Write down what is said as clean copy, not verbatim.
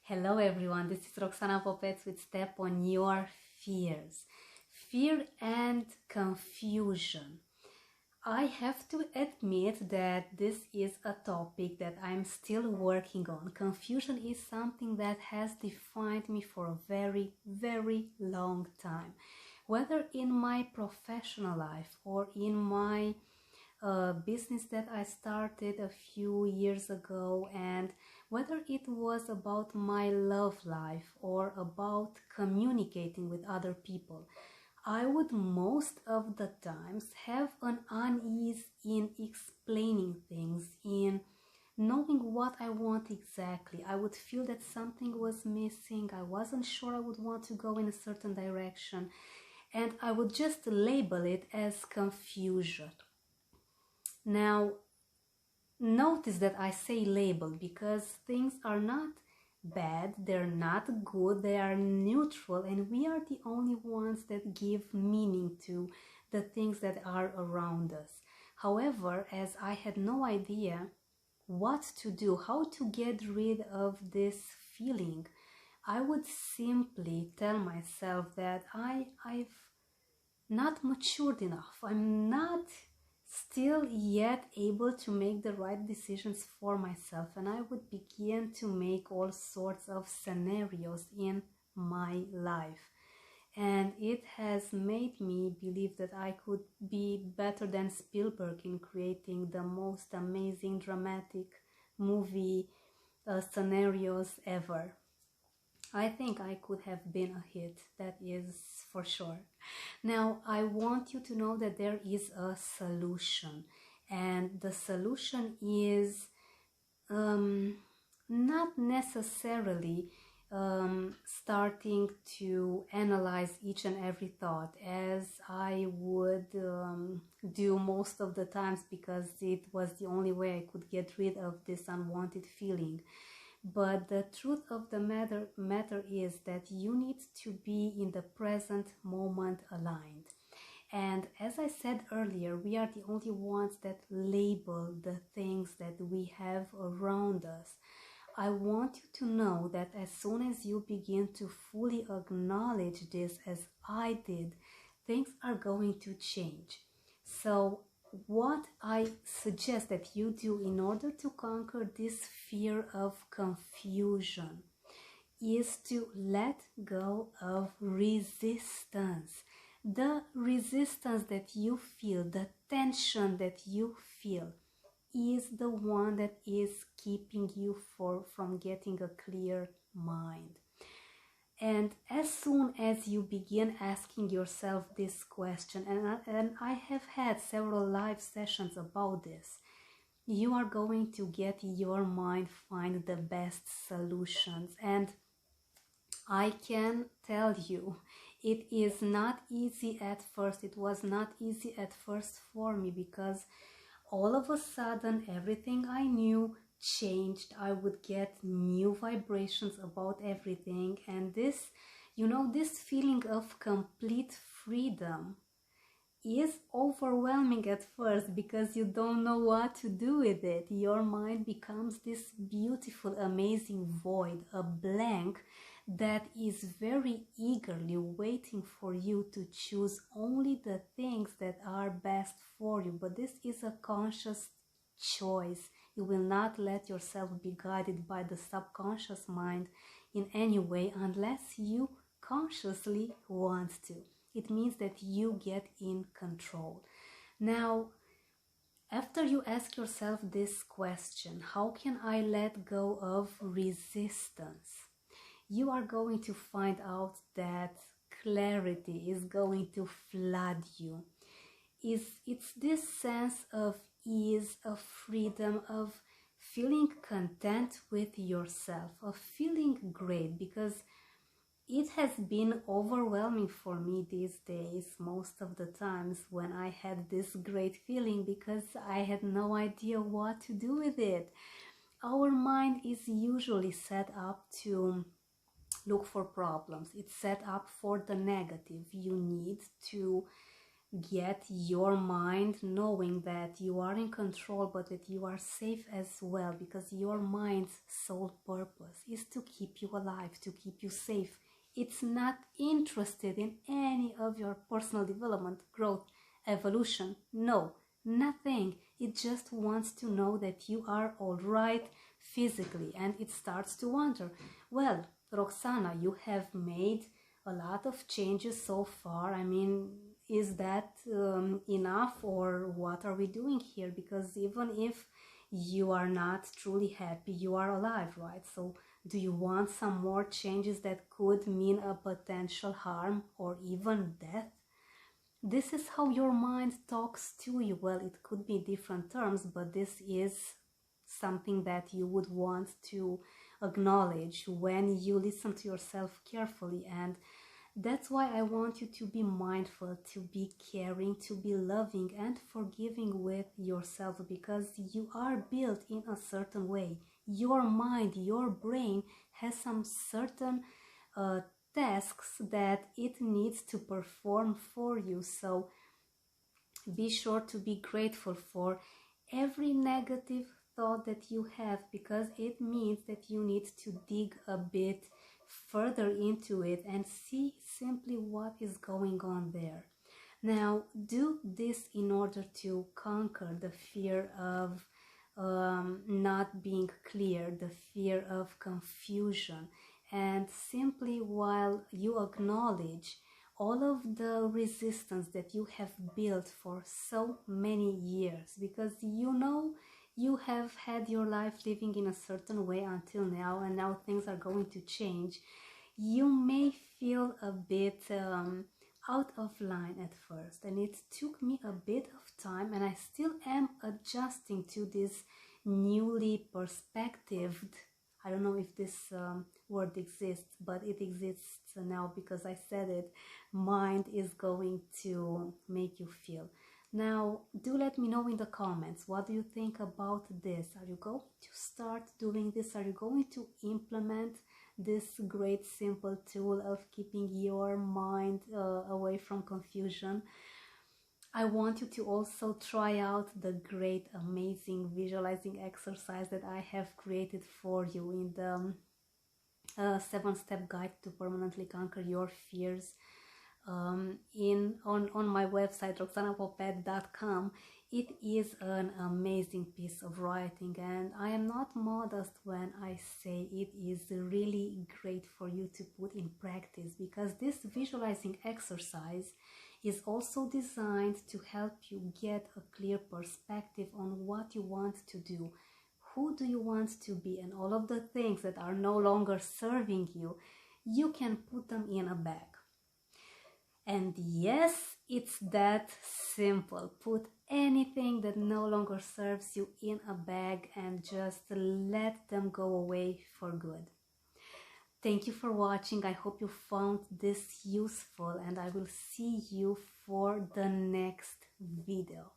Hello everyone, this is Roxana Popets with Step on Your Fears. Fear and confusion. I have to admit that this is a topic that I'm still working on. Confusion is something that has defined me for a very, very long time. Whether in my professional life or in my business that I started a few years ago, and whether it was about my love life or about communicating with other people, I would most of the times have an unease in explaining things, in knowing what I want exactly. I would feel that something was missing. I wasn't sure I would want to go in a certain direction, and I would just label it as confusion. Now, notice that I say label because things are not bad, they're not good, they are neutral, and we are the only ones that give meaning to the things that are around us. However, as I had no idea what to do, how to get rid of this feeling, I would simply tell myself that I've not matured enough. I'm not still yet able to make the right decisions for myself, and I would begin to make all sorts of scenarios in my life. And it has made me believe that I could be better than Spielberg in creating the most amazing dramatic movie scenarios ever. I think I could have been a hit, that is for sure. Now, I want you to know that there is a solution, and the solution is not necessarily starting to analyze each and every thought as I would do most of the times, because it was the only way I could get rid of this unwanted feeling. But the truth of the matter is that you need to be in the present moment aligned. And as I said earlier, we are the only ones that label the things that we have around us. I want you to know that as soon as you begin to fully acknowledge this, as I did, things are going to change. So what I suggest that you do in order to conquer this fear of confusion is to let go of resistance. The resistance that you feel, the tension that you feel, is the one that is keeping you from getting a clear mind. And as soon as you begin asking yourself this question, and I have had several live sessions about this, you are going to get your mind find the best solutions. And I can tell you, it is not easy at first. It was not easy at first for me, because all of a sudden everything I knew changed. I would get new vibrations about everything, and this feeling of complete freedom is overwhelming at first because you don't know what to do with it. Your mind becomes this beautiful, amazing void, a blank that is very eagerly waiting for you to choose only the things that are best for you. But this is a conscious choice. You will not let yourself be guided by the subconscious mind in any way unless you consciously want to. It means that you get in control. Now, after you ask yourself this question, how can I let go of resistance? You are going to find out that clarity is going to flood you. It's this sense of ease, of freedom, of feeling content with yourself, of feeling great, because it has been overwhelming for me these days, most of the times when I had this great feeling, because I had no idea what to do with it. Our mind is usually set up to look for problems. It's set up for the negative. You need to get your mind knowing that you are in control, but that you are safe as well, because your mind's sole purpose is to keep you alive, to keep you safe. It's not interested in any of your personal development, growth, evolution. No, nothing. It just wants to know that you are all right physically, and it starts to wonder, well, Roxana, you have made a lot of changes so far. I mean, is that enough, or what are we doing here? Because even if you are not truly happy, you are alive, right? So do you want some more changes that could mean a potential harm or even death? This is how your mind talks to you. Well, it could be different terms, but this is something that you would want to acknowledge when you listen to yourself carefully. And that's why I want you to be mindful, to be caring, to be loving and forgiving with yourself, because you are built in a certain way. Your mind, your brain has some certain tasks that it needs to perform for you. So be sure to be grateful for every negative thought that you have, because it means that you need to dig a bit further into it and see simply what is going on there. Now, do this in order to conquer the fear of not being clear, the fear of confusion, and simply while you acknowledge all of the resistance that you have built for so many years, because you know you have had your life living in a certain way until now, and now things are going to change. You may feel a bit out of line at first, and it took me a bit of time, and I still am adjusting to this newly perspectived, I don't know if this word exists, but it exists now because I said it, mind is going to make you feel. Now, do let me know in the comments, what do you think about this? Are you going to start doing this? Are you going to implement this great simple tool of keeping your mind away from confusion? I want you to also try out the great, amazing visualizing exercise that I have created for you in the 7-step guide to permanently conquer your fears. On my website roxanapopet.com. It is an amazing piece of writing, and I am not modest when I say it is really great for you to put in practice, because this visualizing exercise is also designed to help you get a clear perspective on what you want to do, who do you want to be, and all of the things that are no longer serving you. You can put them in a bag. And yes, it's that simple. Put anything that no longer serves you in a bag and just let them go away for good. Thank you for watching. I hope you found this useful, and I will see you for the next video.